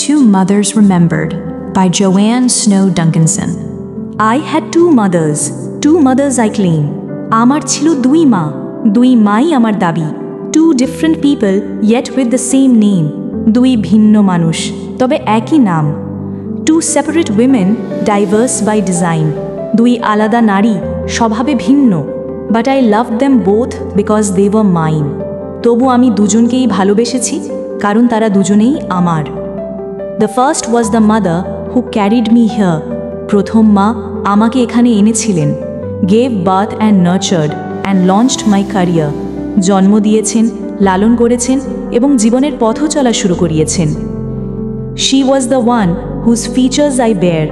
Two Mothers Remembered by Joanne Snow Duncanson. I had two mothers I claim. Amar chilo dui mai amar dabi. Two different people yet with the same name. Dui bhinno manush, tobe eki naam. Two separate women, diverse by design. Dui alada nari, shobhabe bhinno. But I loved them both because they were mine. তবু আমি দুজনকেই ভালোবেসেছি কারণ তারা দুজনেই আমার। The first was the mother who carried me here. প্রথম মা আমাকে এখানে এনেছিলেন, gave birth and nurtured and launched my career. জন্ম দিয়েছেন, লালন করেছেন এবং জীবনের পথ চলা শুরু করিয়েছেন। She was the one whose features I bear.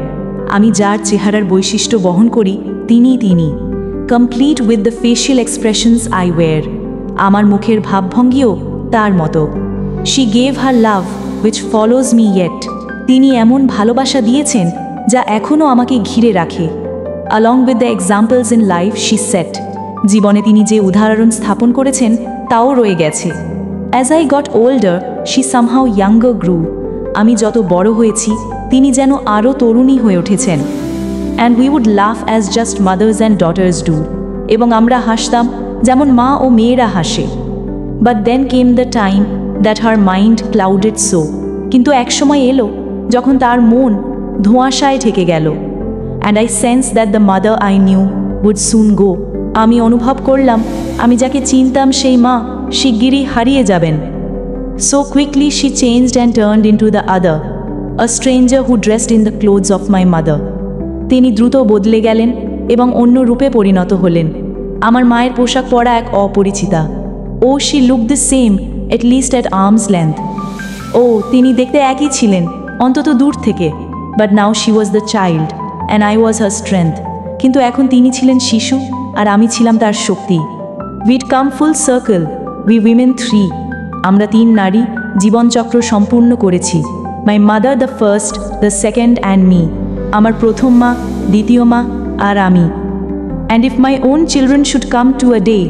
আমি যার চেহারার বৈশিষ্ট্য বহন করি তিনি। Complete with the facial expressions I wear. আমার মুখের ভাবভঙ্গিও তার মতো। She gave her love which follows me yet. তিনি এমন ভালোবাসা দিয়েছেন যা এখনও আমাকে ঘিরে রাখে। Along with the examples in life she set. জীবনে তিনি যে উদাহরণ স্থাপন করেছেন তাও রয়ে গেছে। As I got older, she somehow younger grew. আমি যত বড় হয়েছি তিনি যেন আরও তরুণী হয়ে উঠেছেন। And we would laugh as just mothers and daughters do. এবং আমরা হাসতাম যেমন মা ও মেয়েরা হাসে। But then came the time that her mind clouded so. কিন্তু একসময় এলো যখন তার মন ধোঁয়াশায় ঢেকে গেল। And I sensed that the mother I knew would soon go. আমি অনুভব করলাম আমি যাকে চিনতাম সেই মা শিগগিরই হারিয়ে যাবেন। So quickly she changed and turned into the other, a stranger who dressed in the clothes of my mother. তিনি দ্রুত বদলে গেলেন এবং অন্য রূপে পরিণত হলেন। আমার মায়ের পোশাক পরা এক অপরিচিতা। ও she looked the same, at least at arm's length. ও তিনি দেখতে একই ছিলেন, অন্তত দূর থেকে। But now she was the child, and I was her strength. কিন্তু এখন তিনি ছিলেন শিশু, আর আমি ছিলাম তার শক্তি। We'd come full circle, we women three. আমরা তিন নারী জীবনচক্র সম্পূর্ণ করেছি। My mother the first, the second and me. আমার প্রথম মা, দ্বিতীয় মা, আর আমি। And if my own children should come to a day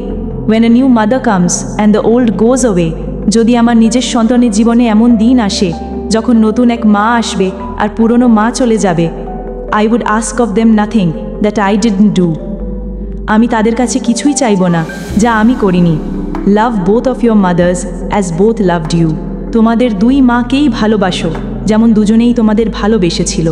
when a new mother comes and the old goes away, যদি আমার নিজের সন্তানের জীবনে এমন দিন আসে যখন নতুন এক মা আসবে আর পুরনো মা চলে যাবে, I would ask of them nothing that I didn't do. আমি তাদের কাছে কিছুই চাইব না যা আমি করিনি। Love both of your mothers as both loved you. তোমাদের দুই মাকেই ভালোবাসো যেমন দুজনেই তোমাদের ভালোবেসেছিল।